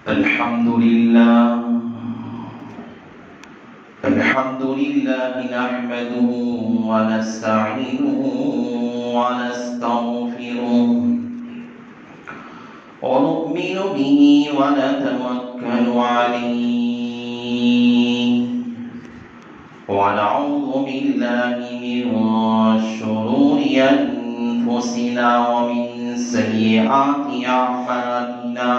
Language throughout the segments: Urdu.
الحمد لله نحمده ونستعينه ونستغفره ونؤمن به ونتوكل عليه ونعوذ بالله من شرور أنفسنا ومن سيئات أعمالنا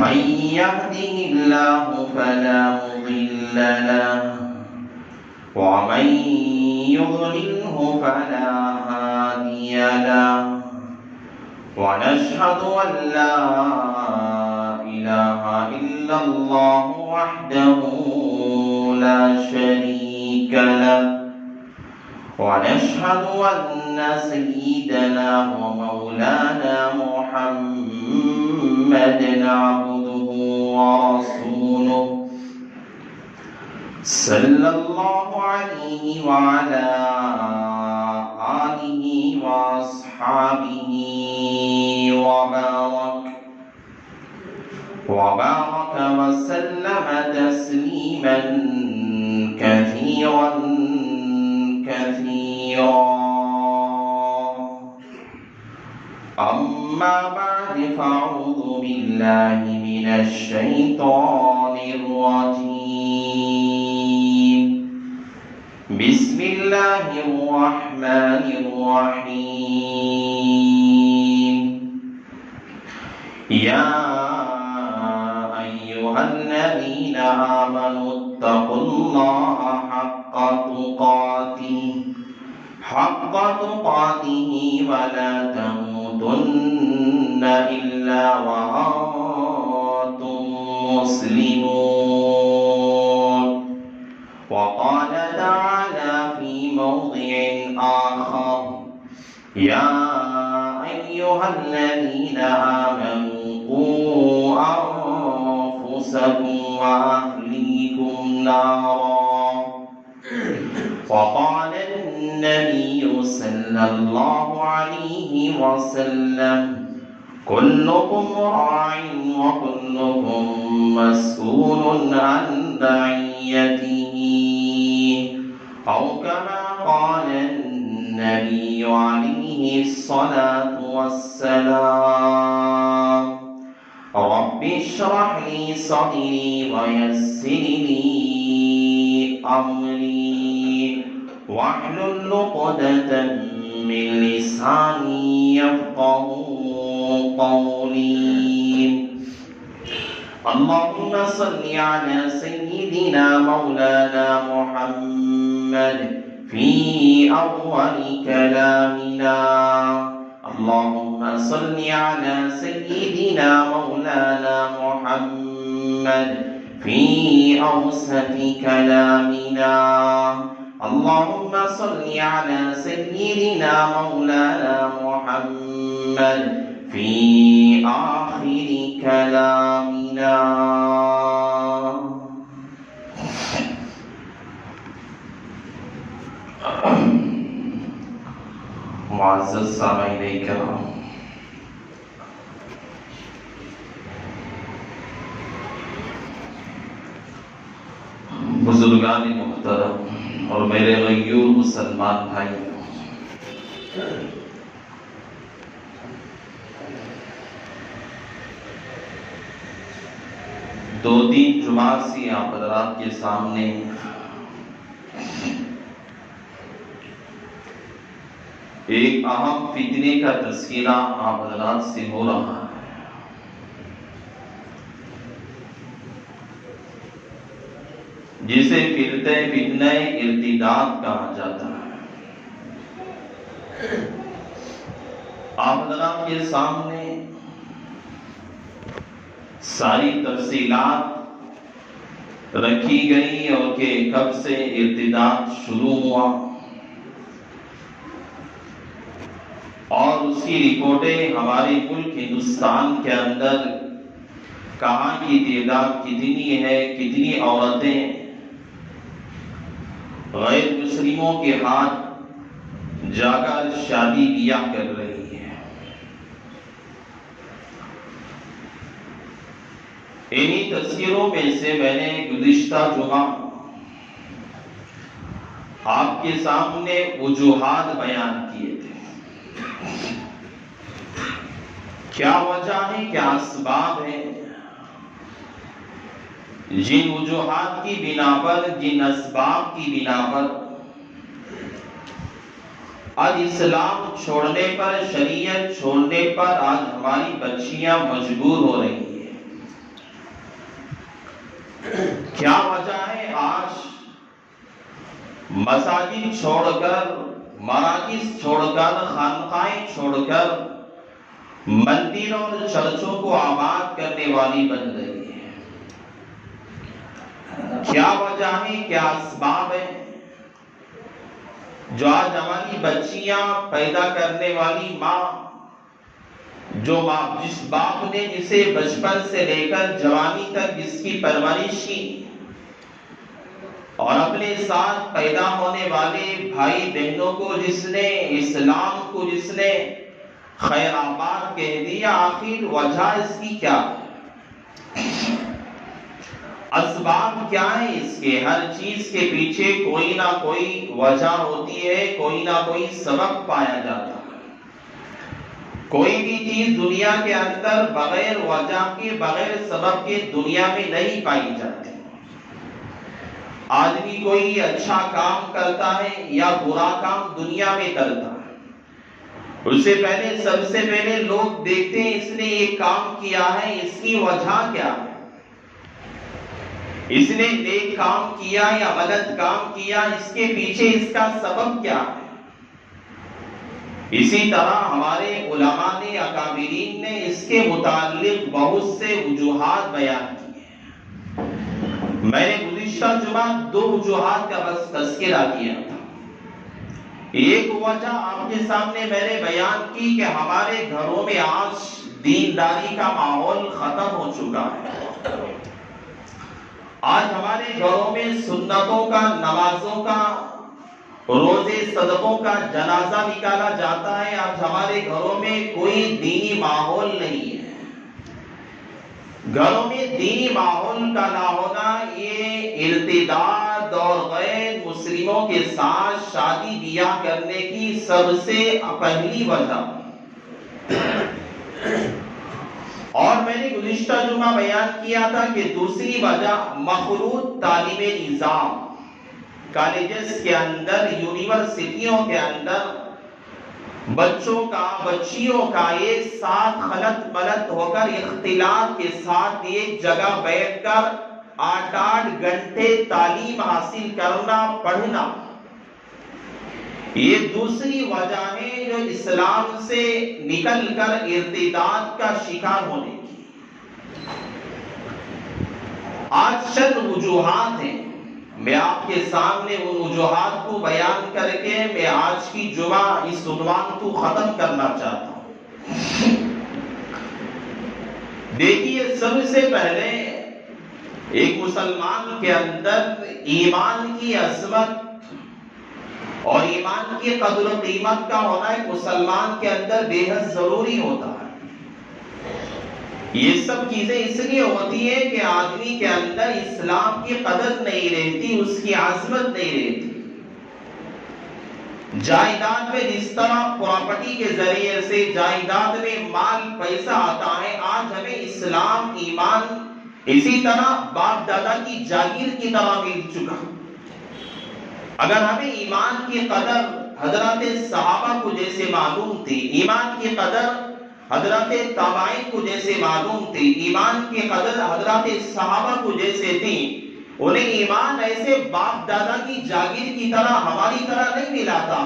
من يهده الله فلا مضل له ومن يضلله فلا هادي له ونشهد أن لا إله إلا الله وحده لا شريك له ونشهد أن سيدنا ومولانا محمدا عبده ورسوله صلى الله عليه وعلى آله وأصحابه وبارك وسلم تسليما كثيرا أما بعد فأعوذ بالله من الشيطان الرجيم بسم الله الرحمن الرحيم يا أيها الذين آمنوا اتقوا الله حق تقاته ولا تموتن إلا وأنتم مسلمون وقال تعالى في موضع آخر يا أيها الذين آمنوا قوا أنفسكم وأهليكم نارا وقال النبي صلى الله عليه وسلم كلكم راع وكلكم مسؤول عن رعيته أو كما قال النبي عليه الصلاة والسلام رب اشرح لي صدري ويسر لي أمري واحلل عقدة من لساني يفقهوا قولي اللهم صل على سيدنا مولانا محمد في أول كلامنا اللهم صل على سيدنا مولانا محمد في أوسط كلامنا اللهم صل على سيدنا مولانا محمد في آخر كلامنا معزز سامعین کرام، بزرگان محترم اور میرے غیور مسلمان بھائی، دو تین جمعہ سے آپ حضرات کے سامنے ایک اہم فتنے کا تذکرہ آپ حضرات سے ہو رہا ہے، جسے فتنہ ارتداد کہا جاتا ہے۔ آپ حضرات کے سامنے ساری تفصیلات رکھی گئی اور کہ کب سے ارتداد شروع ہوا اور اس کی رپورٹیں ہمارے ملک ہندوستان کے اندر کہاں کی تعداد کتنی ہے، کتنی عورتیں غیر مسلموں کے ہاتھ جا کر شادی بیاہ کر رہی ہے۔ انہی تذکروں میں سے میں نے گزشتہ جمعہ آپ کے سامنے وجوہات بیان کیے تھے. کیا وجہ ہے، کیا اسباب ہے جن وجوہات کی بنا پر، جن اسباب کی بنا پر آج اسلام چھوڑنے پر، شریعت چھوڑنے پر آج ہماری بچیاں مجبور ہو رہی ہیں. کیا وجہ ہے آج مساجد چھوڑ کر، مراکز چھوڑ کر، خانقاہیں چھوڑ کر مندروں اور چرچوں کو آباد کرنے والی بن رہی ہے؟ کیا وجہ ہے، کیا اسباب ہے جو آج ہماری بچیاں پیدا کرنے والی ماں، جس باپ نے جسے بچپن سے لے کر جوانی تک جس کی پرورش کی، اور اپنے ساتھ پیدا ہونے والے بھائی بہنوں کو جس نے، اسلام کو جس نے خیر آباد کہہ دیا، آخر وجہ اس کی کیا ہے؟ اسباب کیا ہے اس کے؟ ہر چیز کے پیچھے کوئی نہ کوئی وجہ ہوتی ہے، کوئی نہ کوئی سبب پایا جاتا ہے. کوئی بھی چیز دنیا کے اندر بغیر وجہ کے، بغیر سبب کے دنیا میں نہیں پائی جاتی. آدمی کوئی اچھا کام کرتا ہے یا برا کام دنیا میں کرتا ہے، اس سے پہلے، سب سے پہلے لوگ دیکھتے ہیں اس نے یہ کام کیا ہے، اس کی وجہ کیا ہے، اس نے نیک کام کیا یا غلط کام کیا، اس کے پیچھے اس کا سبب کیا ہے. اسی طرح ہمارے علماء نے، اکابرین نے اس کے متعلق بہت سے وجوہات بیان کیے ہیں. میں نے گزشتہ جمعہ 2 وجوہات کا بس تذکرہ کیا تھا. ایک وجہ آپ کے سامنے میں نے بیان کی کہ ہمارے گھروں میں آج دینداری کا ماحول ختم ہو چکا ہے. آج ہمارے گھروں میں سنتوں کا، نمازوں کا، روزے صدقوں کا جنازہ نکالا جاتا ہے. آج ہمارے گھروں میں کوئی دینی ماحول نہیں ہے. گھروں میں دینی ماحول کا نہ ہونا یہ ارتداد اور غیر مسلموں کے ساتھ شادی بیاہ کرنے کی سب سے پہلی وجہ. اور میں نے گزشتہ جمعہ بیان کیا تھا کہ دوسری وجہ مخلوط تعلیمی نظام. کالجز کے اندر، یونیورسٹیوں کے اندر بچوں کا، بچیوں کا ایک ساتھ خلط ملط ہو کر، اختلاط کے ساتھ ایک جگہ بیٹھ کر 8 گھنٹے تعلیم حاصل کرنا، پڑھنا، یہ دوسری وجہ ہے جو اسلام سے نکل کر ارتداد کا شکار ہونے کی. آج چند وجوہات ہیں، میں آپ کے سامنے ان وجوہات کو بیان کر کے میں آج کی جمعہ اس عنوان کو ختم کرنا چاہتا ہوں. دیکھیے، سب سے پہلے ایک مسلمان کے اندر ایمان کی عظمت اور ایمان کی قدر و قیمت کا ہونا ایک مسلمان کے اندر بے حد ضروری ہوتا ہے. یہ سب چیزیں اس لیے ہوتی ہیں کہ آدمی کے اندر اسلام کی قدر نہیں رہتی، اس کی عظمت نہیں رہتی. جائیداد میں جس طرح پراپرٹی کے ذریعے سے جائیداد میں مال پیسہ آتا ہے، آج ہمیں اسلام، ایمان اسی طرح باپ دادا کی جاگیر کی طرح مل چکا. اگر ہمیں ایمان کی قدر حضرات صحابہ کو جیسے معلوم تھی، ایمان کی قدر حضرات تابعین کو جیسے معلوم تھی، ایمان کی قدر حضرات صحابہ کو جیسے تھی، انہیں ایمان ایسے باپ دادا کی جاگیر کی طرح، ہماری طرح نہیں ملا تھا.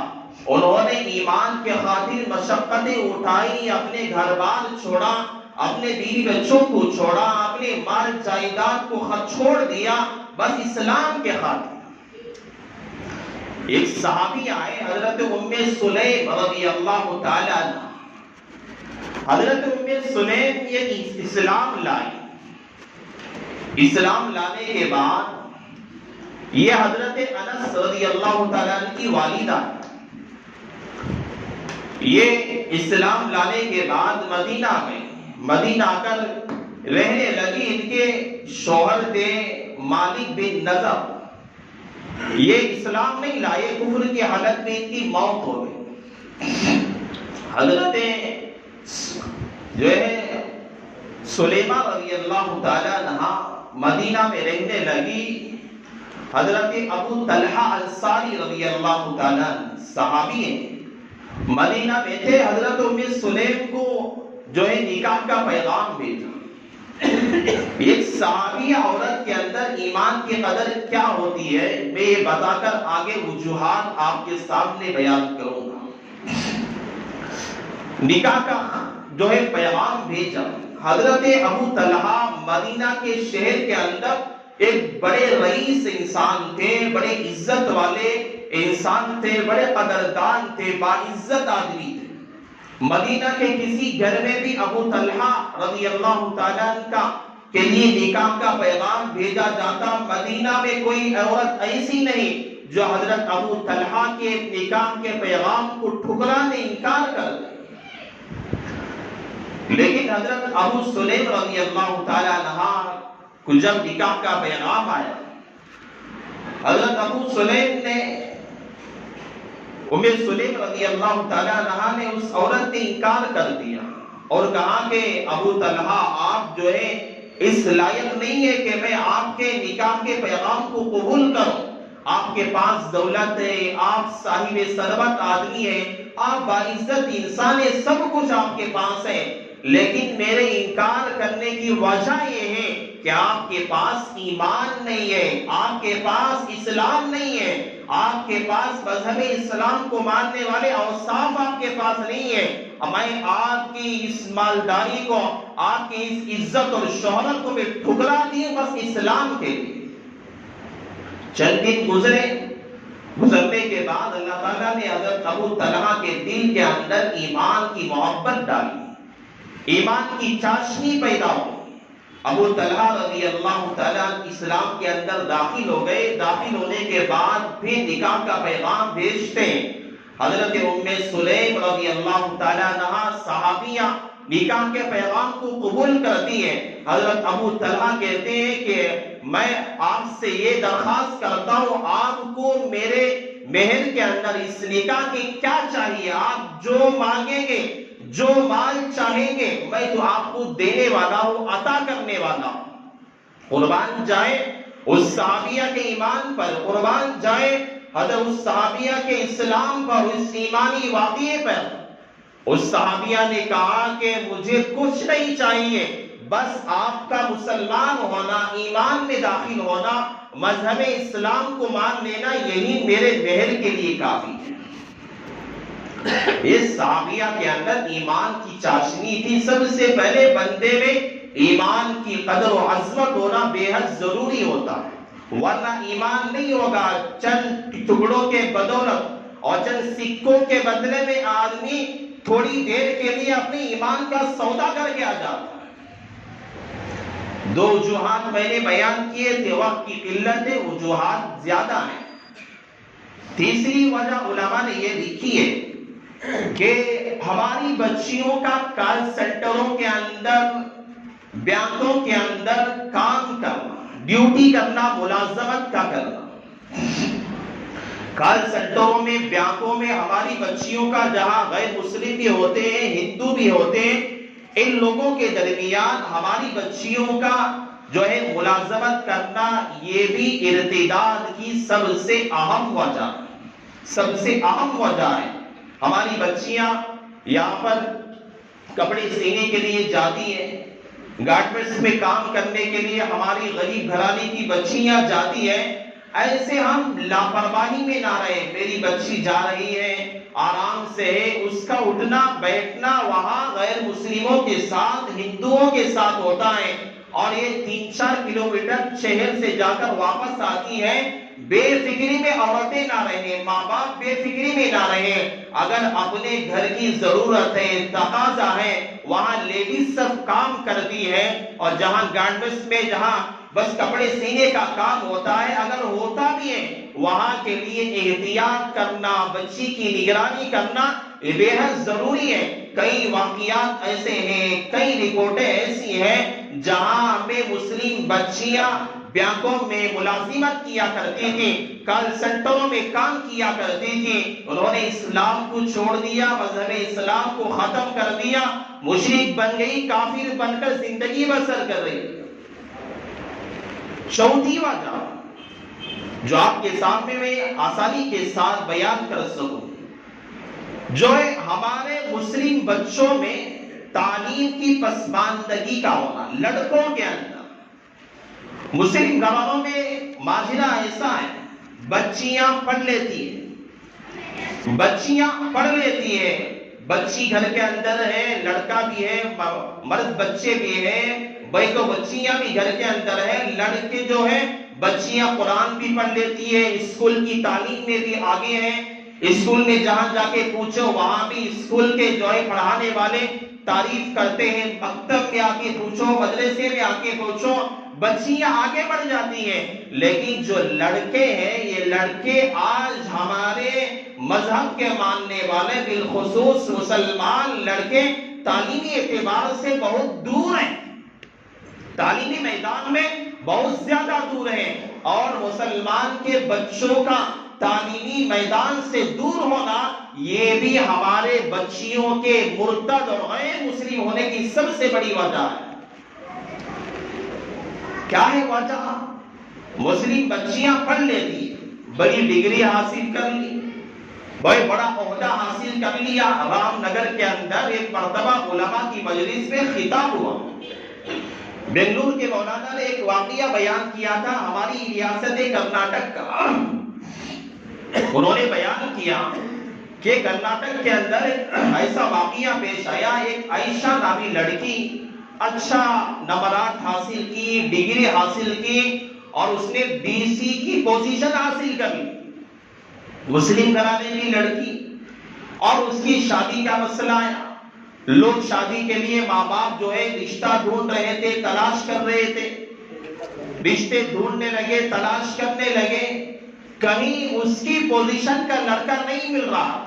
انہوں نے ایمان کے خاطر مشقتیں اٹھائی، اپنے گھر بار چھوڑا، اپنے بیوی بچوں کو چھوڑا، اپنے مال جائیداد کو چھوڑ دیا، بس اسلام کے خاطر. ایک صحابی آئے، حضرت ام سلیم رضی اللہ تعالی عنہ. حضرت ام سلیم یہ اسلام لائی. اسلام لانے کے بعد یہ حضرت انس رضی اللہ تعالیٰ عنہ کی والدہ، یہ اسلام لانے کے بعد مدینہ میں، مدینہ آ کر رہنے لگی. ان کے شوہر تھے مالک بن نضر. یہ اسلام نہیں لائے, کفر کی حالت میں ان کی موت ہو گئی. حضرت جو ہے سلیمہ رضی اللہ تعالیٰ عنہ مدینہ میں رہنے لگی. حضرت ابو طلحہ انصاری رضی اللہ تعالیٰ صحابی ہیں, مدینہ میں تھے. حضرت ام سلیم کو جو ہے نکاح کا پیغام بھیجا. ایک صحابی عورت کے اندر ایمان کی قدر کیا ہوتی ہے میں یہ بتا کر آگے وجوہات آپ کے سامنے بیان کروں گا. نکاح کا جو ہے پیغام بھیجا. حضرت ابو طلحہ مدینہ کے شہر کے اندر ایک بڑے رئیس انسان تھے, بڑے عزت والے انسان تھے, بڑے قدردان تھے, باعزت آدمی تھے. مدینہ کے کسی گھر میں بھی ابو طلحہ رضی اللہ تعالیٰ عنہ کے لیے نکاح کا پیغام بھیجا جاتا. مدینہ میں کوئی عورت ایسی نہیں جو حضرت ابو طلحہ کے نکاح کے پیغام کو ٹھکرانے انکار کر دے. لیکن حضرت ابو سلیم رضی اللہ تعالیٰ عنہ کو جب نکاح کا پیغام آیا, حضرت ابو سلیم نے ام سلیم رضی اللہ تعالیٰ عنہ نے اس عورت نے انکار کر دیا اور کہا کہ ابو طلحہ آپ جو ہے اس لائق نہیں ہے کہ میں آپ کے نکاح کے پیغام کو قبول کروں. آپ کے پاس دولت ہے, آپ صاحب ثروت آدمی ہیں, آپ باعزت انسان ہے, سب کچھ آپ کے پاس ہے, لیکن میرے انکار کرنے کی وجہ یہ ہے کہ آپ کے پاس ایمان نہیں ہے, آپ کے پاس اسلام نہیں ہے, آپ کے پاس مذہب اسلام کو ماننے والے اوصاف آپ کے پاس نہیں ہے. میں آپ کی اس مالداری کو, آپ کی اس عزت اور شہرت کو میں ٹھکرا دی بس اسلام کے لیے. چند دن گزرنے کے بعد اللہ تعالیٰ نے حضرت ابو طلحہ کے دل کے اندر ایمان کی محبت ڈالی, ایمان کی چاشنی پیدا ہوئی. ابو طلحہ رضی اللہ تعالیٰ اسلام کے اندر داخل ہو گئے. داخل ہونے کے بعد بھی نکاح کا پیغام بھیجتے ہیں. حضرت ام سلیم رضی اللہ تعالیٰ عنہ صحابیہ نکاح کے پیغام کو قبول کرتی ہیں. حضرت ابو طلحہ کہتے ہیں کہ میں آپ سے یہ درخواست کرتا ہوں, آپ کو میرے مہر کے اندر اس نکاح کی کیا چاہیے, آپ جو مانگیں گے, جو مال چاہیں گے, میں تو آپ کو دینے والا ہوں, عطا کرنے والا ہوں. قربان جائے اس صحابیہ کے ایمان پر, قربان جائے حضرت اس صحابیہ کے اسلام پر, اس ایمانی واقعے پر. اس صحابیہ نے کہا کہ مجھے کچھ نہیں چاہیے, بس آپ کا مسلمان ہونا, ایمان میں داخل ہونا, مذہب اسلام کو مان لینا, یہی میرے مہر کے لیے کافی ہے. اس صحابیہ کے اندر ایمان کی چاشنی تھی. سب سے پہلے بندے میں ایمان کی قدر و عظمت ہونا بے حد ضروری ہوتا ہے, ورنہ ایمان نہیں ہوگا. چند ٹکڑوں کے بدولت اور چند سکوں کے بدلے میں آدمی تھوڑی دیر کے لیے اپنے ایمان کا سودا کر کے آ جاتا ہے. دو وجوہات میں نے بیان کیے تھے, وقت کی قلت ہے, وجوہات زیادہ ہیں. تیسری وجہ علماء نے یہ لکھی ہے کہ ہماری بچیوں کا کال سینٹروں کے اندر, بینکوں کے اندر کام کرنا, ڈیوٹی کرنا, ملازمت کا کرنا. کال سینٹروں میں, بینکوں میں ہماری بچیوں کا, جہاں غیر مسلم بھی ہوتے ہیں, ہندو بھی ہوتے ہیں, ان لوگوں کے درمیان ہماری بچیوں کا جو ہے ملازمت کرنا, یہ بھی ارتداد کی سب سے اہم وجہ, سب سے اہم وجہ ہے. ہماری بچیاں یہاں پر کپڑے سینے کے لیے جاتی ہیں, گارمنٹس میں کام کرنے کے لیے ہماری غریب گھرانے کی بچیاں جاتی ہیں. ایسے ہم لاپرواہی میں نہ رہے, میری بچی جا رہی ہے, آرام سے ہے, اس کا اٹھنا بیٹھنا وہاں غیر مسلموں کے ساتھ, ہندوؤں کے ساتھ ہوتا ہے, اور یہ 3-4 کلومیٹر شہر سے جا کر واپس آتی ہے. بے فکری میں عورتیں نہ رہیں, ماں باپ بے فکری میں نہ رہیں. اگر اپنے گھر کی ضرورت ہے, تقاضا ہے, وہاں لیڈیز سب کام کرتی ہے, اور جہاں گارمنٹس میں جہاں بس کپڑے سینے کا کام ہوتا ہے, اگر ہوتا بھی ہے, وہاں کے لیے احتیاط کرنا, بچی کی نگرانی کرنا, یہ بے حد ضروری ہے۔ کئی واقعات ایسے ہیں، کئی رپورٹیں ایسی ہیں جہاں ہمیں مسلم بچیاں بینکوں میں ملازمت کیا کرتی تھی، کال سینٹروں میں کام کیا کرتی تھی، انہوں نے اسلام کو چھوڑ دیا، مذہب اسلام کو ختم کر دیا، مشرک بن گئی، کافر بن کر زندگی بسر کر رہی۔ چوتھی وجہ جو آپ کے سامنے میں آسانی کے ساتھ بیان کر سکوں، جو ہے ہمارے مسلم بچوں میں تعلیم کی پسماندگی کا ہونا۔ لڑکوں کے اندر مسلم گھرانوں میں ماجرا ایسا ہے، بچیاں پڑھ لیتی ہیں، بچیاں پڑھ لیتی ہیں، بچی گھر کے اندر ہے، لڑکا بھی ہے، مرد بچے بھی ہیں، بھائی تو بچیاں بھی گھر کے اندر ہے، لڑکے جو ہے بچیاں قرآن بھی پڑھ لیتی ہے، اسکول کی تعلیم میں بھی آگے ہیں، اسکول میں جہاں جا کے پوچھو وہاں بھی اسکول کے جو ہے پڑھانے والے تعریف کرتے ہیں، مکتب میں آ کے پوچھو، مدرسے میں آ کے پوچھو، بچیاں آگے بڑھ جاتی ہیں۔ لیکن جو لڑکے ہیں، یہ لڑکے آج ہمارے مذہب کے ماننے والے بالخصوص مسلمان لڑکے تعلیمی اعتبار سے بہت دور ہیں، تعلیمی میدان میں بہت زیادہ دور ہیں، اور مسلمان کے بچوں کا تعلیمی میدان سے دور ہونا یہ بھی ہمارے بچیوں کے مرتد اور غیر مسلم ہونے کی سب سے بڑی وجہ ہے۔ کیا ہے وجہ؟ مسلم بچیاں پڑھ لیتی ہیں، بڑی ڈگری حاصل کر لی، بڑی بڑا عہدہ حاصل کر لیا۔ رام نگر کے اندر ایک مرتبہ علماء کی مجلس میں خطاب ہوا، بنگلور کے مولانا نے ایک واقعہ بیان کیا تھا ہماری ریاست کرناٹک کا۔ انہوں نے بیان کیا کہ کرناٹک کے اندر ایسا واقعہ پیش آیا، ایک عائشہ نامی لڑکی اچھا نمبرات حاصل کی، ڈگری حاصل کی، اور اس نے ڈی سی کی پوزیشن حاصل کر لی، مسلم گھرانے کی لڑکی، اور اس کی شادی کا مسئلہ آیا۔ لوگ شادی کے لیے ماں باپ جو ہے رشتہ ڈھونڈ رہے تھے، تلاش کر رہے تھے، رشتے ڈھونڈنے لگے، تلاش کرنے لگے، کہیں اس کی پوزیشن کا لڑکا نہیں مل رہا،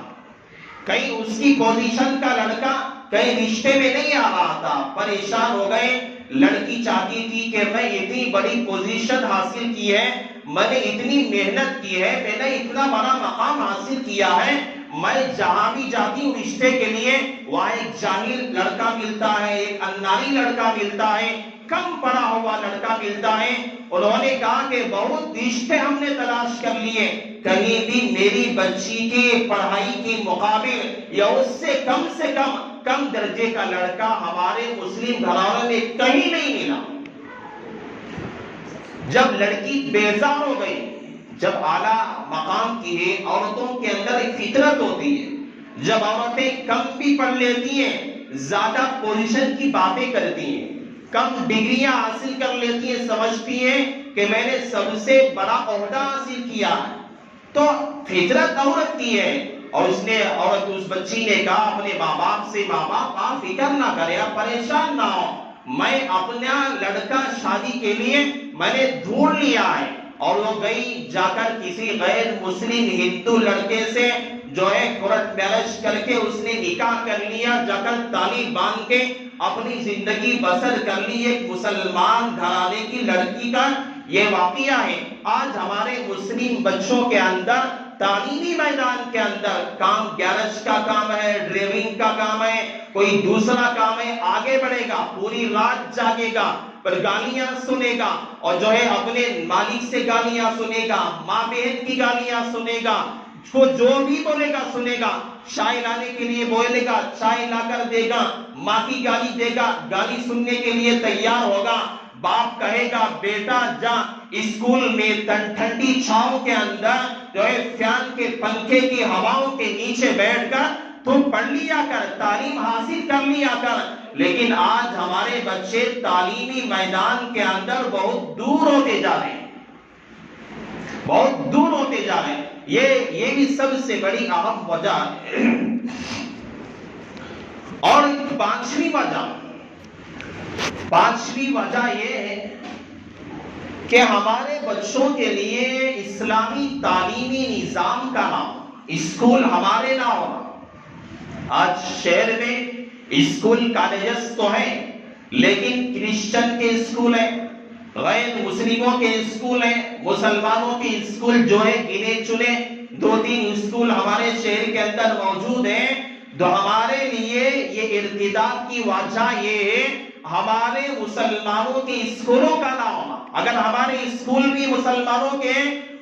کہیں اس کی پوزیشن کا لڑکا کہیں رشتے میں نہیں آ رہا تھا، پریشان ہو گئے۔ لڑکی چاہتی تھی کہ میں اتنی بڑی پوزیشن حاصل کی ہے، میں نے اتنی محنت کی ہے، میں نے اتنا بڑا مقام حاصل کیا ہے، میں جہاں بھی جاتی ہوں رشتے کے لیے وہاں ایک جاہل لڑکا ملتا ہے، ایک اناری لڑکا ملتا ہے، کم پڑھا ہوا لڑکا ملتا ہے۔ انہوں نے کہا کہ بہت رشتے ہم نے تلاش کر لیے، کہیں بھی میری بچی کی پڑھائی کے مقابل یا اس سے کم درجے کا لڑکا ہمارے مسلم گھرانوں میں کہیں نہیں ملا۔ جب لڑکی بیزار ہو گئی، جب اعلیٰ مقام کی ہے، عورتوں کے اندر ایک فطرت ہوتی ہے، جب عورتیں کم بھی پڑھ لیتی ہیں، زیادہ پوزیشن کی باتیں کرتی ہیں، کم ڈگریاں حاصل کر لیتی ہیں، سمجھتی ہیں کہ میں نے سب سے بڑا عہدہ حاصل کیا ہے، تو فطرت عورت کی ہے۔ اور اس بچی نے کہا اپنے ماں باپ سے، ماں باپ آپ فکر نہ کریں، آپ پریشان نہ ہو، میں اپنا لڑکا شادی کے لیے میں نے ڈھونڈ لیا ہے۔ اور وہ گئی، جا کر کسی غیر مسلم ہندو لڑکے سے جو ہے کورٹ میرج کر کے اس نے نکاح کر لیا، جا کر تالی باندھ کے اپنی زندگی بسر کر لی۔ ایک مسلمان گھرانے کی لڑکی کا یہ واقعہ ہے۔ آج ہمارے مسلم بچوں کے اندر تعلیمی میدان کے اندر کام، گیرج کا کام ہے، ڈرائیونگ کا کام ہے، کوئی دوسرا کام ہے، آگے بڑھے گا، پوری رات جاگے گا، پر گالیاں سنے گا، اور جو ہے اپنے مالک سے گالیاں سنے گا، ماں بہن کی گالیاں سنے گا، کو جو بھی بولے گا سنے گا، چائے لانے کے لیے بولے گا، چائے لا کر دے گا، ماں کی گالی دے گا، گالی سننے کے لیے تیار ہوگا۔ باپ کہے گا بیٹا جا اسکول میں ٹھنڈی چھاؤں کے اندر جو ہے فین کے پنکھے کی ہواؤں کے نیچے بیٹھ کر تم پڑھ لیا کر، تعلیم حاصل کر لیا کر۔ لیکن آج ہمارے بچے تعلیمی میدان کے اندر بہت دور ہوتے جا رہے ہیں، بہت دور ہوتے جا رہے ہیں۔ یہ بھی سب سے بڑی اہم وجہ ہے۔ اور پانچویں وجہ یہ ہے کہ ہمارے بچوں کے لیے اسلامی تعلیمی نظام کا نام، اسکول ہمارے نہ ہونا، آج شہر میں اسکول کالجز تو ہیں، لیکن کرسچن کے اسکول ہیں، غیر مسلموں کے اسکول ہیں، مسلمانوں کے اسکول جو ہے گنے چنے 2-3 اسکول ہمارے شہر کے اندر موجود ہیں۔ تو ہمارے لیے یہ ارتداد کی وجہ یہ ہے ہمارے مسلمانوں کے اسکولوں کا نہ ہونا۔ اگر ہمارے اسکول بھی مسلمانوں کے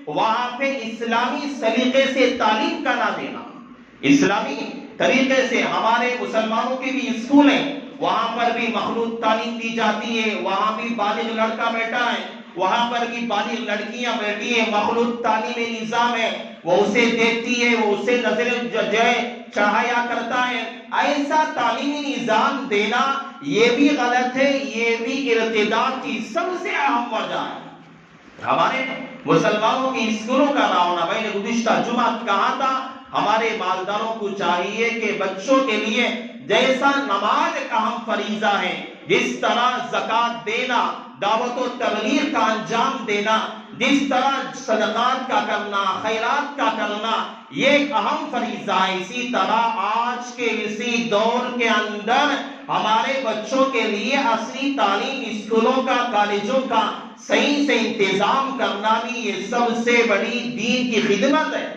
وہاں پہ اسلامی سلیقے سے تعلیم کا نہ دینا، اسلامی طریقے سے ہمارے مسلمانوں کے بھی اسکول ہیں، وہاں پر بھی مخلوط تعلیم دی جاتی ہے، وہاں بھی بالغ لڑکا بیٹھا ہے، وہاں پر بھی بالغ لڑکیاں بیٹھی ہیں، مخلوط تعلیمی نظام ہے، وہ اسے دیکھتی ہے، وہ اسے نظر چڑھایا کرتا ہے۔ ایسا تعلیمی نظام دینا یہ بھی غلط ہے، یہ بھی ارتداد کی سب سے اہم وجہ ہے۔ ہمارے مسلمانوں کی اسکولوں کا نہ ہونا، میں نے گزشتہ جمعہ کہا تھا ہمارے مالداروں کو چاہیے کہ بچوں کے لیے جیسا نماز ایک اہم فریضہ ہے، جس طرح زکوٰۃ دینا، دعوت و تبلیغ کا انجام دینا، جس طرح صدقات کا کرنا، خیرات کا کرنا یہ ایک اہم فریضہ ہے، اسی طرح آج کے اسی دور کے اندر ہمارے بچوں کے لیے اصلی تعلیم اسکولوں کا، کالجوں کا صحیح سے انتظام کرنا بھی یہ سب سے بڑی دین کی خدمت ہے،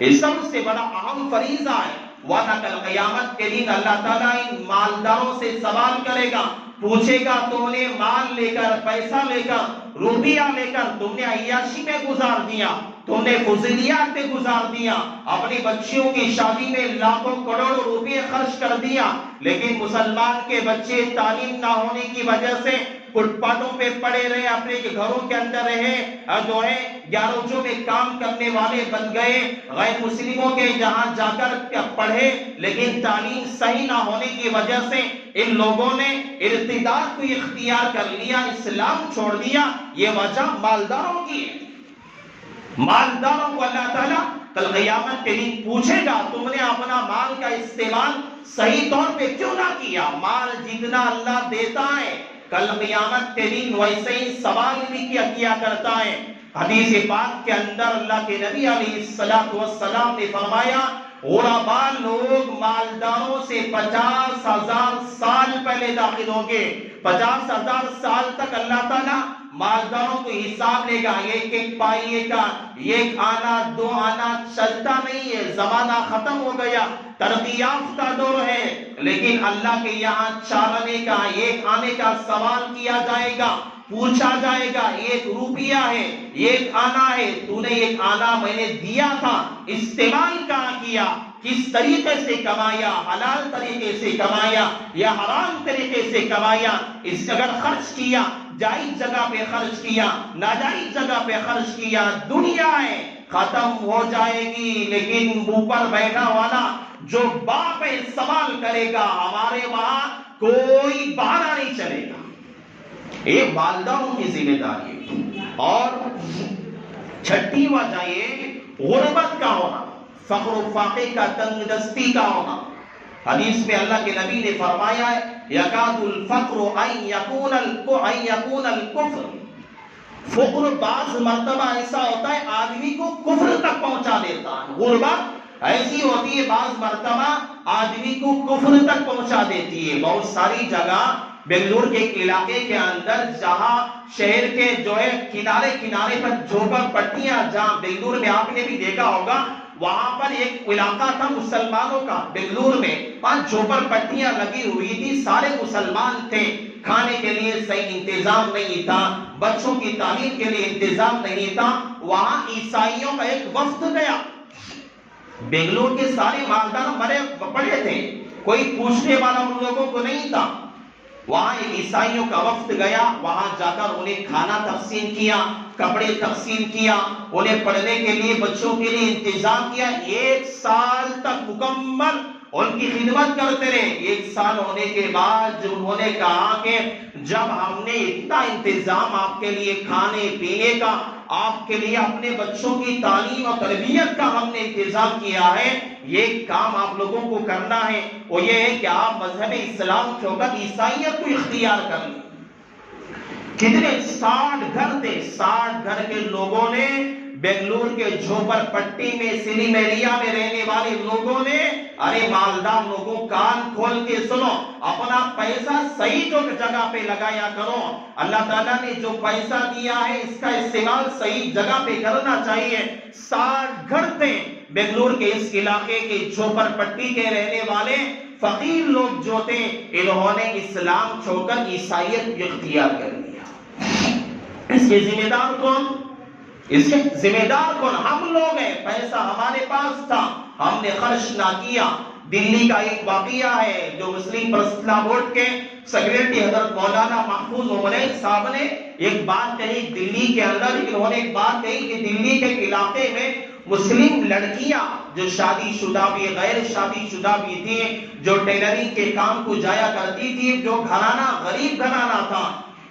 یہ سب سے بڑا اہم فریضہ ہے۔ ورنہ کل قیامت کے دن اللہ تعالیٰ ان مالداروں سے سوال کرے گا، پوچھے گا تم نے مال لے کر، پیسہ لے کر، روپیہ لے کر تم نے عیاشی میں گزار دیا، تم نے فضولیات میں گزار دیا، اپنی بچیوں کی شادی میں لاکھوں کروڑوں روپے خرچ کر دیا، لیکن مسلمان کے بچے تعلیم نہ ہونے کی وجہ سے فٹ پاتھوں پہ پڑے رہے، اپنے گھروں کے اندر رہے، جو ہے گیراجوں میں کام کرنے والے بن گئے، غیر مسلموں کے جہاں جا کر پڑھے، لیکن تعلیم صحیح نہ ہونے کی وجہ سے ان لوگوں نے ارتداد کو اختیار کر لیا، اسلام چھوڑ دیا۔ یہ وجہ مالداروں کی ہے۔ مالداروں کو اللہ تعالیٰ کل قیامت کے دن پوچھے گا تم نے اپنا مال کا استعمال صحیح طور پہ کیوں نہ کیا؟ مال جتنا اللہ دیتا ہے کل قیامت کے دن ویسے ہی سوال بھی کیا کرتا ہے۔ حدیث پاک کے اندر اللہ کے نبی علیہ السلام نے فرمایا غرباء لوگ مالداروں سے 50,000 سال پہلے داخل ہوں گے، 50,000 سال تک اللہ تعالیٰ مالداروں کو حساب لے گا، ایک پائیے کا 1 آنا 2 آنا چلتا نہیں ہے، زمانہ ختم ہو گیا، ترقی یافتہ دور ہے، لیکن اللہ کے یہاں 4 آنے کا 1 آنے کا سوال کیا جائے گا، پوچھا جائے گا 1 روپیہ ہے، 1 آنا ہے، تو نے 1 آنا میں نے دیا تھا، استعمال کہاں کیا، کس طریقے سے کمایا، حلال طریقے سے کمایا یا حرام طریقے سے کمایا، اس اگر خرچ کیا جائز جگہ پہ خرچ کیا، ناجائز جگہ پہ خرچ کیا، دنیا ہے ختم ہو جائے گی، لیکن اوپر بیٹھا والا جو باپ ہے سوال کرے گا، ہمارے وہاں کوئی بہانہ نہیں چلے گا۔ یہ والدوں کی ذمہ داری ہے۔ اور چھٹی وجہ یہ غربت کا ہونا، فقر و فاقے کا، تنگ دستی کا ہونا۔ حدیث میں اللہ کے نبی نے فرمایا ہے یکاد الفقر ان یکون الکفر، فقر بعض مرتبہ ایسا ہوتا ہے آدمی کو کفر تک پہنچا دیتا ہے، غربت ایسی ہوتی ہے بعض مرتبہ آدمی کو کفر تک پہنچا دیتی ہے۔ بہت ساری جگہ بنگلور کے علاقے کے اندر جہاں شہر کے جو ہے کنارے پر جھوپڑ پٹیاں، جہاں بنگلور میں آپ نے بھی دیکھا ہوگا، وہاں پر ایک علاقہ تھا مسلمانوں کا بنگلور میں، 5 جھوپڑ پٹیاں لگی ہوئی تھی، سارے مسلمان تھے، کھانے کے لیے صحیح انتظام نہیں تھا، بچوں کی تعلیم کے لیے انتظام نہیں تھا، وہاں عیسائیوں کا ایک وفد گیا، بنگلور کے سارے مالدار مرے پڑے تھے، کوئی پوچھنے والا ان لوگوں کو نہیں تھا، وہاں ایک عیسائیوں کا وفد گیا، وہاں جا کر انہیں کھانا تقسیم کیا، کپڑے تقسیم کیا، انہیں پڑھنے کے لیے بچوں کے لیے انتظام کیا، 1 سال تک مکمل ان کی خدمت کرتے رہے۔ 1 سال ہونے کے بعد انہوں نے کہا کہ جب ہم نے اتنا انتظام آپ کے لیے کھانے پینے کا، آپ کے لیے اپنے بچوں کی تعلیم اور تربیت کا ہم نے انتظام کیا ہے، یہ کام آپ لوگوں کو کرنا ہے، وہ یہ ہے کہ آپ مذہب اسلام چھوڑ کر عیسائیت کو اختیار کر لیں۔ کتنے 60 گھر تھے، 60 گھر کے لوگوں نے بنگلور کے جھوپڑ پٹی میں سلیمیریا میں رہنے والے لوگوں نے ارے مالدار لوگوں کان کھول کے سنو، اپنا پیسہ صحیح جگہ پہ لگایا کرو. اللہ تعالیٰ نے جو پیسہ دیا ہے اس کا استعمال صحیح جگہ پہ کرنا چاہیے. 60 گھر تھے بنگلور کے اس علاقے کے جھوپڑ پٹی کے رہنے والے فقیر لوگ جو تھے، انہوں نے اسلام چھوڑ کر عیسائیت اختیار کر لیا. اس کے ذمہ دار کون؟ اس کے ذمہ دار کون؟ ہم لوگ ہیں. پیسہ ہمارے پاس تھا، ہم نے خرچ نہ کیا. دلی کا ایک واقعہ ہے جو مسلم پرسنل بورڈ کے سیکریٹری حضرت مولانا محفوظ عمرین صاحب نے ایک بات کہی. دلی کے اندر انہوں نے ایک بات کہی کہ دلی کے علاقے میں مسلم لڑکیاں جو شادی شدہ بھی غیر شادی شدہ بھی تھی، جو ٹیلرنگ کے کام کو جایا کرتی تھی، جو گھرانہ غریب گھرانہ تھا،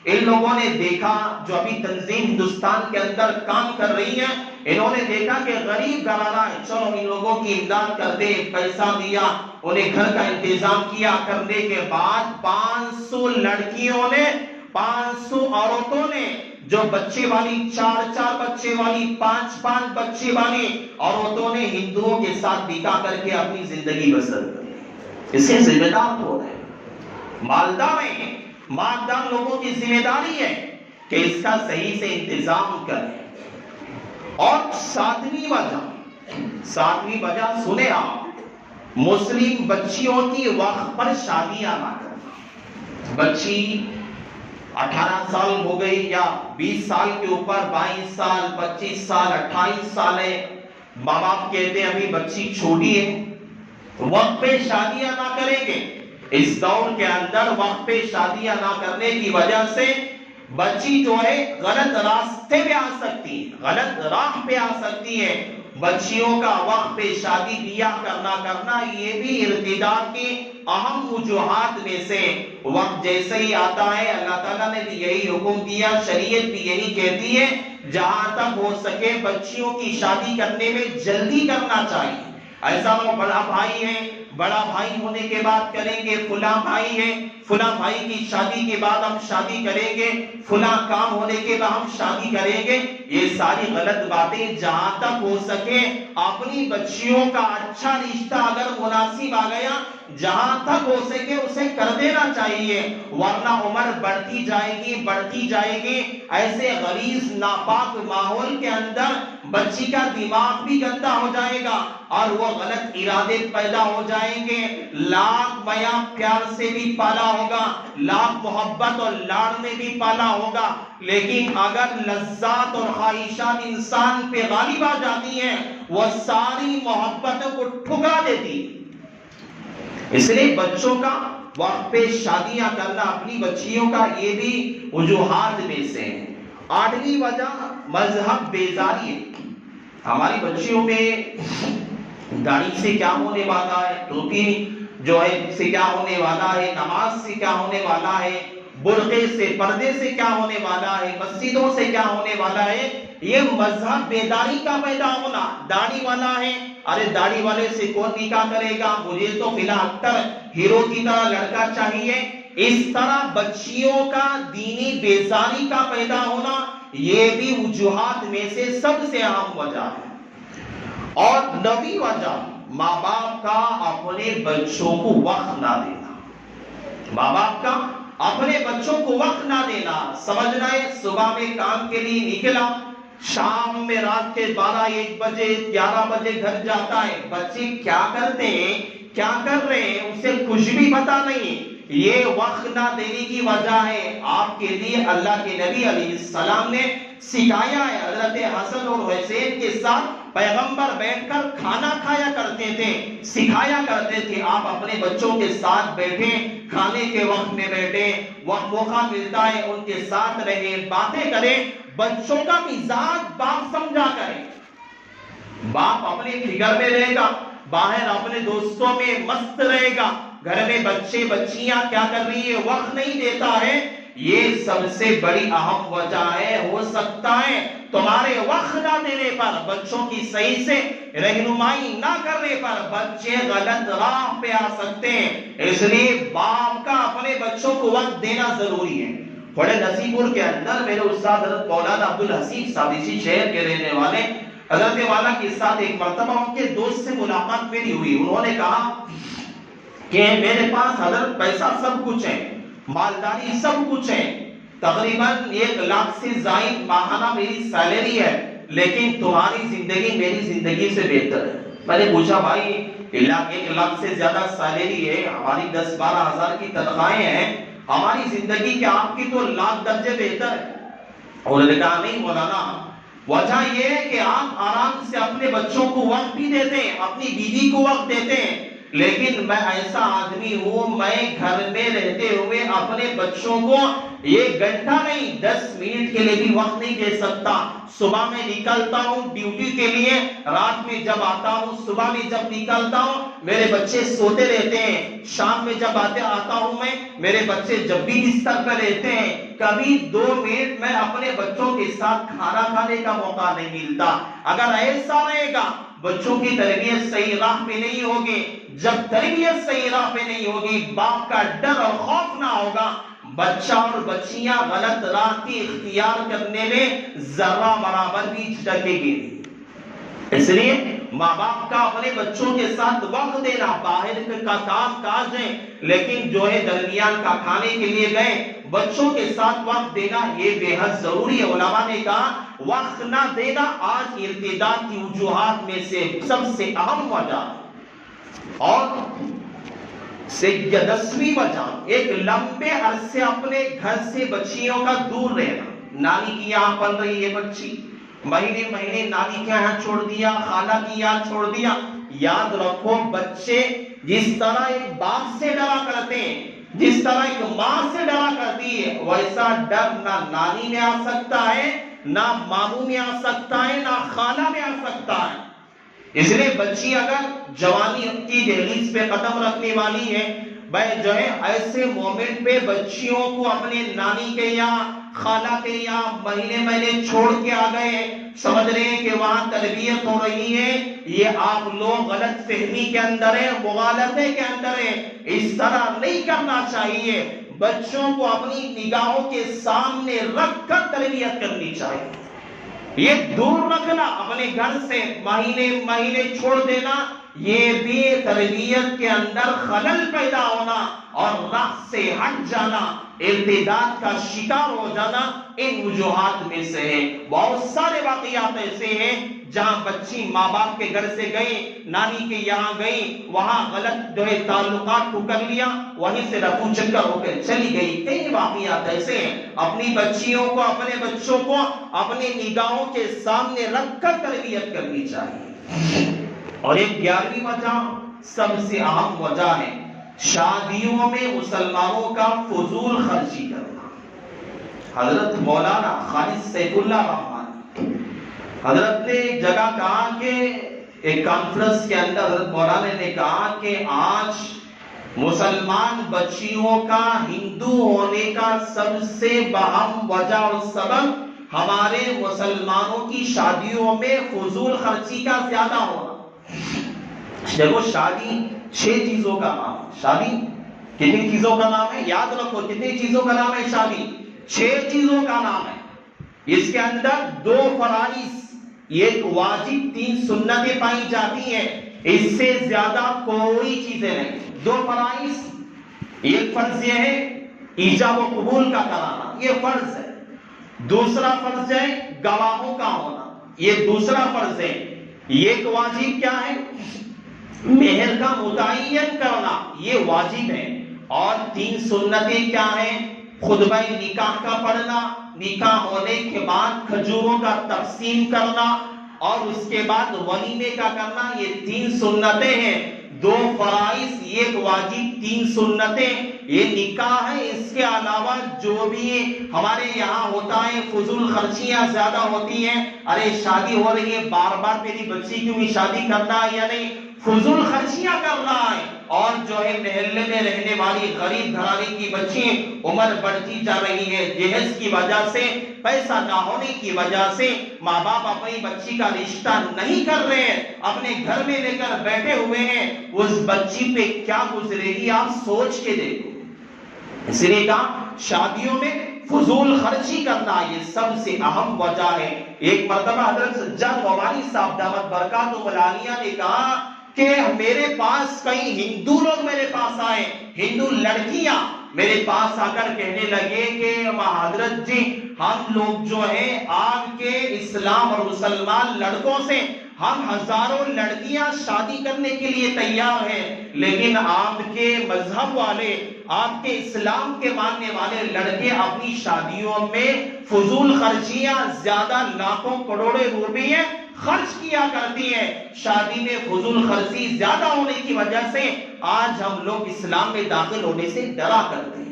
ان لوگوں نے دیکھا جو ابھی تنظیم ہندوستان کے اندر کام کر رہی ہے، انہوں نے دیکھا کہ غریب گھرانہ ہے، چلو ان لوگوں کی امداد کرتے، پیسہ دیا، انہیں گھر کا انتظام کیا. کرنے کے بعد 500 لڑکیوں نے، 500 عورتوں نے، جو بچے والی 4 بچے والی 5 بچے والی عورتوں نے ہندوؤں کے ساتھ نکاح کر کے اپنی زندگی بسر کی. اس کے ذمہ دار کون ہے؟ مالدار ہیں. مالدار لوگوں کی ذمہ داری ہے کہ اس کا صحیح سے انتظام کریں. اور 7ویں وجہ سنیں آپ، مسلم بچیوں کی وقت پر شادیاں نہ کرنا. بچی 18 سال ہو گئی یا 20 سال کے اوپر، 22 سال 25 سال 28 سال ہے، ماں باپ کہتے ہیں ابھی بچی چھوٹی ہے، وقت پہ شادیاں نہ کریں گے. اس دور کے اندر وقت پہ شادیاں نہ کرنے کی وجہ سے بچی جو ہے غلط راستے پہ آ سکتی ہے، غلط راہ پہ آ سکتی ہے. بچیوں کا وقت پہ شادی بیاہ کرنا یہ بھی ارتداد کی اہم وجوہات میں سے. وقت جیسے ہی آتا ہے، اللہ تعالیٰ نے بھی یہی حکم دیا، شریعت بھی یہی کہتی ہے، جہاں تک ہو سکے بچیوں کی شادی کرنے میں جلدی کرنا چاہیے. ایسا وہ بڑا بھائی ہے، بڑا بھائی ہونے کے بعد کریں گے، فلاں بھائی ہے، فلاں بھائی کی شادی کے بعد ہم شادی کریں گے، فلاں کام ہونے کے بعد ہم شادی کریں گے. یہ ساری غلط باتیں. جہاں تک ہو سکے اپنی بچیوں کا اچھا رشتہ اگر مناسب آ گیا، جہاں تک ہو سکے اسے کر دینا چاہیے، ورنہ عمر بڑھتی جائے گی. ایسے غلیظ ناپاک ماحول کے اندر بچی کا دماغ بھی گندا ہو جائے گا اور وہ غلط ارادے پیدا ہو جائیں گے. لاکھ میاں پیار سے بھی پالا ہوگا، لاکھ محبت اور لاڑ میں بھی پالا ہوگا، لیکن اگر لذات اور خواہشات انسان پہ غالب آ جاتی ہیں، وہ ساری محبتوں کو ٹھکرا دیتی. اس لیے بچوں کا وقت پہ شادیاں کرنا اپنی بچیوں کا یہ بھی وجوہات میں سے ہے. 8ویں وجہ مذہب بیزاری ہے. ہماری بچیوں میں داڑھی سے کیا ہونے والا ہے، ٹوپی جو ہے سے کیا ہونے والا ہے، نماز سے کیا ہونے والا ہے، برقعے سے پردے سے کیا ہونے والا ہے، مسجدوں سے کیا ہونے والا ہے. یہ مذہب بیداری کا پیدا ہونا. داڑھی والا ہے، ارے داڑھی والے سے کون نکاح کرے گا، مجھے تو فی الحال ہیرو کی طرح لڑکا چاہیے. اس طرح بچیوں کا دینی بیزاری کا پیدا ہونا یہ بھی وجوہات میں سے سب سے اہم وجہ ہے. اور 9ویں وجہ ماں باپ کا اپنے بچوں کو وقت نہ دینا. ماں باپ کا اپنے بچوں کو وقت نہ دینا. سمجھنا ہے صبح میں کام کے لیے نکلا، شام میں رات کے 12-1 بجے 11 بجے گھر جاتا ہے. بچے کیا کرتے ہیں، کیا کر رہے ہیں، اسے کچھ بھی پتا نہیں. یہ وقت نہ دینے کی وجہ ہے. آپ کے لیے اللہ کے نبی علیہ السلام نے سکھایا ہے. حضرت حسن اور حسین کے ساتھ پیغمبر بیٹھ کر کھانا کھایا کرتے تھے، سکھایا کرتے تھے. آپ اپنے بچوں کے ساتھ بیٹھیں، کھانے کے وقت میں بیٹھیں، وقت موقع ملتا ہے ان کے ساتھ رہیں، باتیں کریں. بچوں کا مزاج باپ سمجھا کریں. باپ اپنے فکر میں رہے گا، باہر اپنے دوستوں میں مست رہے گا، گھر میں بچے بچیاں کیا کر رہی ہے وقت نہیں دیتا ہے. یہ سب سے بڑی اہم وجہ ہے. ہو سکتا ہے تمہارے وقت نہ دینے پر، بچوں کی صحیح سے رہنمائی نہ کرنے پر بچے غلط راہ پہ آ سکتے ہیں. اس لیے باپ کا اپنے بچوں کو وقت دینا ضروری ہے. بڑے نصیب پور کے اندر میرے استاد حضرت مولانا عبدالحسیب صاحب اسی شہر کے رہنے والے حضرت والا کے ساتھ ایک مرتبہ ان کے دوست سے ملاقات میری ہوئی. انہوں نے کہا کہ میرے پاس حضرت پیسہ سب کچھ ہے، مالداری سب کچھ ہے، تقریباً 1 لاکھ سے زائد ماہانہ میری سیلری ہے، لیکن تمہاری زندگی میری زندگی سے بہتر ہے. میں نے پوچھا بھائی 1 لاکھ سے زیادہ سیلری ہے، ہماری 10-12 ہزار کی تنخواہیں ہیں، ہماری زندگی کے آپ کی تو لاکھ درجے بہتر ہے. انہوں نے کہا نہیں مولانا، وجہ یہ ہے کہ آپ آرام سے اپنے بچوں کو وقت بھی دیتے ہیں، اپنی بیوی کو وقت دیتے ہیں، لیکن میں ایسا آدمی ہوں، میں گھر میں رہتے ہوئے اپنے بچوں کو 1 گھنٹہ نہیں 10 منٹ کے لیے بھی وقت نہیں دے سکتا. صبح میں نکلتا ہوں ڈیوٹی کے لیے، رات میں جب آتا ہوں، صبح میں جب نکلتا ہوں میرے بچے سوتے رہتے ہیں، شام میں جب آتا ہوں میں، میرے بچے جب بھی بستر پر رہتے ہیں، کبھی 2 منٹ میں اپنے بچوں کے ساتھ کھانا کھانے کا موقع نہیں ملتا. اگر ایسا رہے گا بچوں کی تربیت صحیح راہ پہ نہیں ہوگی. جب تربیت صحیح راہ پہ نہیں ہوگی، باپ کا ڈر اور خوف نہ ہوگا، بچہ اور بچیاں غلط راہ کی اختیار کرنے میں ذرہ برابر بھی جھٹکے گی. اس لیے ماں باپ کا اپنے بچوں کے ساتھ وقت دینا، باہر کا کام کاج ہے لیکن جو ہے درمیان کا کھانے کے لیے گئے، بچوں کے ساتھ وقت دینا یہ بے حد ضروری ہے. علماء نے کہا وقت نہ دینا آج ارتداد کی وجوہات میں سے سب سے اہم وجہ، اور 10ویں وجہ ایک لمبے عرصے اپنے گھر سے بچیوں کا دور رہنا. نانی کی یہاں پل رہی ہے بچی، مہینے نانی کے یہاں چھوڑ دیا، خالہ کی یہاں چھوڑ دیا. یاد رکھو بچے جس طرح ایک باپ سے ڈرا کرتے ہیں، جس طرح ایک ماں سے ڈرا کرتی ہے، ویسا ڈر نہ نانی میں آ سکتا ہے، نہ ماموں میں آ سکتا ہے، نہ خالہ میں آ سکتا ہے. اس لیے بچی اگر جوانی کی دہلیز پہ قدم رکھنے والی ہے، بھائی جو ہے ایسے مومنٹ پہ بچیوں کو اپنے نانی کے یہاں، خالہ کے یہاں مہینے چھوڑ کے آ گئے، سمجھ رہے ہیں کہ وہاں تربیت ہو رہی ہے، یہ آپ لوگ غلط فہمی کے اندر ہیں، مغالطے کے اندر ہیں. اس طرح نہیں کرنا چاہیے. بچوں کو اپنی نگاہوں کے سامنے رکھ کر تربیت کرنی چاہیے. یہ دور رکھنا اپنے گھر سے، مہینے چھوڑ دینا، یہ بھی تربیت کے اندر خلل پیدا ہونا اور راہ سے ہٹ جانا، ارتداد کا شکار ہو جانا ان وجوہات میں سے ہے. بہت سارے واقعات ایسے ہیں جہاں بچی ماں باپ کے گھر سے گئی، نانی کے یہاں گئی، وہاں غلط جو ہے تعلقات کو کر لیا، وہیں سے رفو چکر ہو کر چلی گئی. کئی واقعات ایسے ہیں. اپنی بچیوں کو، اپنے بچوں کو اپنی نگاہوں کے سامنے رکھ کر تربیت کرنی چاہیے. اور ایک 11ویں وجہ سب سے اہم وجہ ہے شادیوں میں مسلمانوں کا فضول خرچی کرنا. حضرت مولانا خالد سیف اللہ رحمانی حضرت نے ایک جگہ کہا کہ ایک کانفرنس کے اندر حضرت مولانا نے کہا کہ آج مسلمان بچیوں کا ہندو ہونے کا سب سے اہم وجہ اور سبب ہمارے مسلمانوں کی شادیوں میں فضول خرچی کا زیادہ ہونا. دیکھو شادی 6 چیزوں کا نام ہے. شادی کتنی چیزوں کا نام ہے؟ یاد رکھو کتنی چیزوں کا نام ہے شادی؟ 6 چیزوں کا نام ہے. اس کے اندر 2 فرائض، ایک واجب، 3 سنتیں پائی جاتی ہیں. اس سے زیادہ کوئی چیزیں نہیں. 2 فرائض، ایک فرض یہ ہے ایجاب و قبول کا کرانا، یہ فرض ہے. دوسرا فرض ہے گواہوں کا ہونا، یہ دوسرا فرض ہے. ایک واجب کیا ہے؟ مہر کا متعین کرنا، یہ واجب ہے. اور 3 سنتیں کیا ہیں؟ خطبہ نکاح کا پڑھنا، نکاح ہونے کے بعد کھجوروں کا تقسیم کرنا، اور اس کے بعد ولیمے کا کرنا. یہ 3 سنتیں ہیں. 2 فرائض، ایک واجب، 3 سنتیں، یہ نکاح ہے. اس کے علاوہ جو بھی ہمارے یہاں ہوتا ہے فضول خرچیاں زیادہ ہوتی ہیں. ارے شادی ہو رہی ہے، بار بار میری بچی کیوں بھی شادی کرنا ہے یا نہیں، فضول خرچیاں کر رہا ہے. اور جو ہے محلے میں رہنے والی غریب گھرانے کی بچی عمر بڑھتی جا رہی ہے، جہیز کی وجہ سے، پیسہ نہ ہونے کی وجہ سے ماں باپ اپنی بچی کا رشتہ نہیں کر رہے ہیں، اپنے گھر میں لے کر بیٹھے ہوئے ہیں. اس بچی پہ کیا گزرے گی آپ سوچ کے دیکھو. اس لیے کہا شادیوں میں فضول خرچی کرنا یہ سب سے اہم وجہ ہے۔ ایک مرتبہ حضرت سجاد غوانی صاحب دامت برکاتہ العالیہ نے کہا کہ میرے پاس کئی ہندو لوگ میرے پاس آئے، ہندو لڑکیاں میرے پاس آ کر کہنے لگے کہ حضرت جی ہم لوگ جو ہیں آپ کے اسلام اور مسلمان لڑکوں سے ہم ہزاروں لڑکیاں شادی کرنے کے لیے تیار ہیں، لیکن آپ کے مذہب والے، آپ کے اسلام کے ماننے والے لڑکے اپنی شادیوں میں فضول خرچیاں زیادہ لاکھوں کروڑوں روپے خرچ کیا کرتی ہیں۔ شادی میں فضول خرچی زیادہ ہونے کی وجہ سے آج ہم لوگ اسلام میں داخل ہونے سے ڈرا کرتے ہیں۔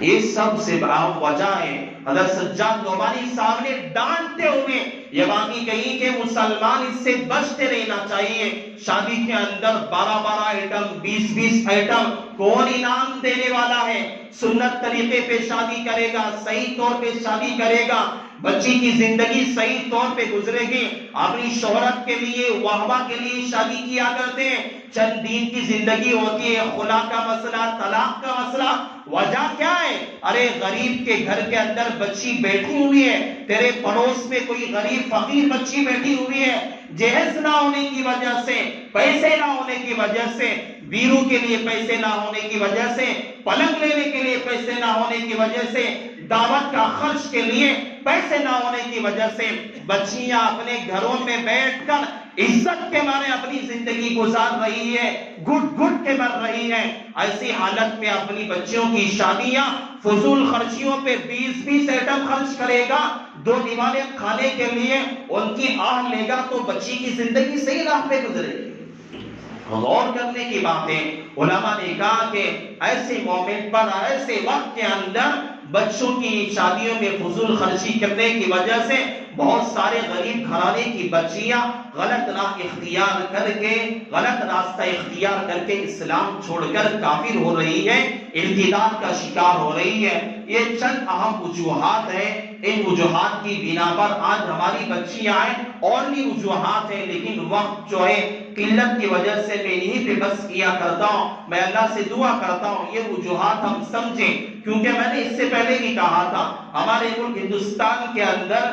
یہ سب سے اہم وجہ ہے۔ حضرت سجاد غوانی صاحب نے ڈانٹتے ہوئے یہ بات کہی کہ مسلمان اس سے بچتے رہنا چاہیے۔ شادی کے اندر 12 آئٹم، 20 آئٹم کون انعام دینے والا ہے؟ سنت طریقے پہ شادی کرے گا، صحیح طور پہ شادی کرے گا، بچی کی زندگی صحیح طور پہ گزرے گی۔ اپنی شہرت کے لیے، واہوا کے لیے شادی کیا کرتے ہیں، چند دن کی زندگی ہوتی ہے، خلا کا مسئلہ، طلاق کا مسئلہ۔ وجہ کیا ہے؟ ارے غریب کے گھر کے اندر بچی بیٹھی ہوئی ہے، تیرے پڑوس میں کوئی غریب فقیر بچی بیٹھی ہوئی ہے، جہیز نہ ہونے کی وجہ سے، پیسے نہ ہونے کی وجہ سے، بیرو کے لیے پیسے نہ ہونے کی وجہ سے، پلنگ لینے کے لیے پیسے نہ ہونے کی وجہ سے، دعوت کا خرچ کے لیے پیسے نہ ہونے کی وجہ سے بچیاں اپنے گھروں میں بیٹھ کر عزت کے مارے اپنی زندگی گزار رہی ہے، گھٹ گھٹ کے مر رہی ہے۔ ایسی حالت میں اپنی بچیوں کی شادیاں فضول خرچیوں پہ 20 آئٹم خرچ کرے گا، 2 دیوالے کھانے کے لیے ان کی آہ لے گا تو بچی کی زندگی صحیح راہ پہ گزرے گی۔ غور کرنے کی باتیں علماء نے کہا کہ ایسے مومنٹ پر، ایسے وقت کے اندر بچوں کی شادیوں میں فضول خرچی کرنے کی وجہ سے بہت سارے غریب گھرانے کی بچیاں غلط راہ اختیار کر کے، غلط راستہ اختیار کر کے اسلام چھوڑ کر کافر ہو رہی ہے، ارتداد کا شکار ہو رہی ہے۔ یہ چند اہم وجوہات ہیں، ان وجوہات کی بنا پر آج ہماری بچیاں ہیں، اور بھی وجوہات ہیں لیکن وقت جو ہے قلت کی وجہ سے میں یہیں پہ بس کیا کرتا ہوں۔ میں اللہ سے دعا کرتا ہوں یہ وجوہات ہم سمجھیں، کیونکہ میں نے اس سے پہلے بھی کہا تھا ہمارے ملک ہندوستان کے اندر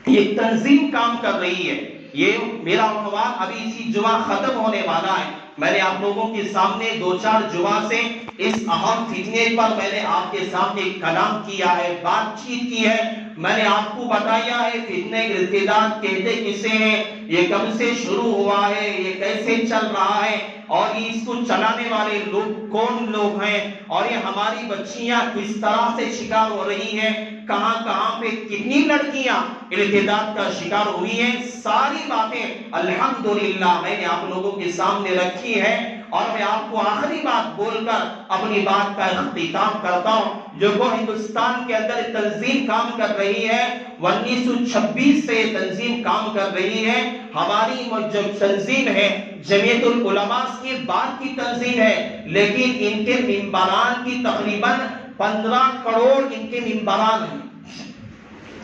یہ تنظیم کام کر رہی ہے۔ یہ میرا عنوان ابھی اسی جمعہ ختم ہونے والا ہے۔ میں نے آپ لوگوں کے سامنے 2-4 جمعہ سے اس اہم فتنے پر میں نے آپ کے سامنے کلام کیا ہے، بات چیت کی ہے۔ میں نے آپ کو بتایا ہے فتنہ ارتداد کہتے کسے ہیں، یہ کب سے شروع ہوا ہے، یہ کیسے چل رہا ہے، اور یہ اس کو چلانے والے لوگ کون لوگ ہیں، اور یہ ہماری بچیاں کس طرح سے شکار ہو رہی ہیں، کہاں کہاں پہ کتنی لڑکیاں ارتداد کا شکار ہوئی ہیں۔ ساری باتیں الحمدللہ میں نے آپ لوگوں کے سامنے رکھی ہے، اور میں آپ کو آخری بات بول کر اپنی بات کا اختتام کرتا ہوں۔ جو وہ ہندوستان کے اندر تنظیم کام کر رہی ہے، 1926 سے تنظیم کام کر رہی ہے۔ ہماری جو تنظیم ہے جمعیت العلماء کی بعد کی تنظیم ہے، لیکن ان کے ممبران کی تقریباً 15 کروڑ ان کے ممبران ہیں۔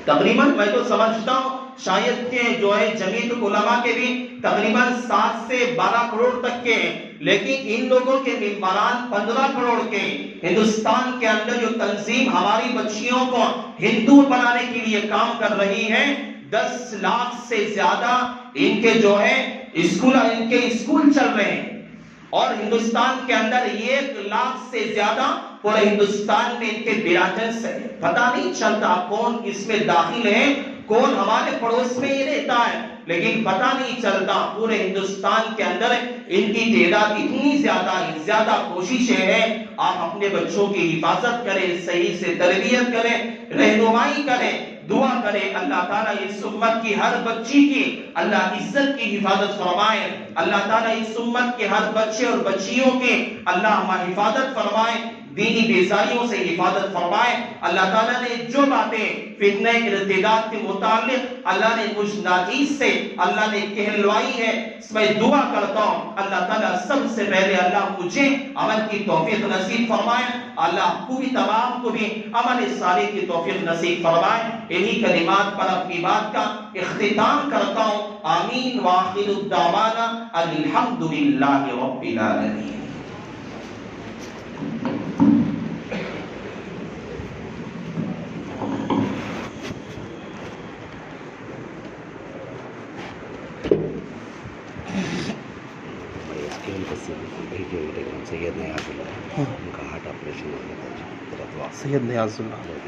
تقریباً میں تو سمجھتا ہوں شاید کہ جو ہے جمعیت العلماء کے بھی تقریباً 7 سے 12 کروڑ تک کے ہیں، لیکن ان لوگوں کے ممبران 15 کروڑ کے۔ ہندوستان کے اندر جو تنظیم ہماری بچیوں کو ہندو بنانے کے لیے کام کر رہی ہے، 10 لاکھ سے زیادہ ان کے جو ہے اسکول چل رہے ہیں، اور ہندوستان کے اندر 1 لاکھ سے زیادہ پورے ہندوستان میں ان کے براجنس ہے۔ پتہ نہیں چلتا کون اس میں داخل ہے، کون ہمارے پڑوس میں ہی رہتا ہے، لیکن پتہ نہیں چلتا پورے ہندوستان کے اندر ان کی تعداد اتنی زیادہ کوششیں ہیں۔ آپ اپنے بچوں کی حفاظت کریں، صحیح سے تربیت کریں، رہنمائی کریں، دعا کریں اللہ تعالیٰ اس امت کی ہر بچی کی اللہ عزت کی حفاظت فرمائے، اللہ تعالیٰ اس امت کے ہر بچے اور بچیوں کی اللہ حفاظت فرمائے، دینی بیزاریوں سے حفاظت فرمائے۔ اللہ تعالیٰ نے جو باتیں فتنہ ارتداد کے متعلق اللہ نے مجھ ناچیز سے اللہ نے کہلوائی ہے، میں دعا کرتا ہوں اللہ تعالیٰ سب سے پہلے اللہ مجھے عمل کی توفیق نصیب فرمائے، اللہ پوری تمام کو بھی عمل صالح کی توفیق نصیب فرمائے۔ انہی کلمات پر اپنی بات کا اختتام کرتا ہوں۔ آمین وآخر الدعوانا الحمدللہ رب العالمین۔ سید نیاز اللہ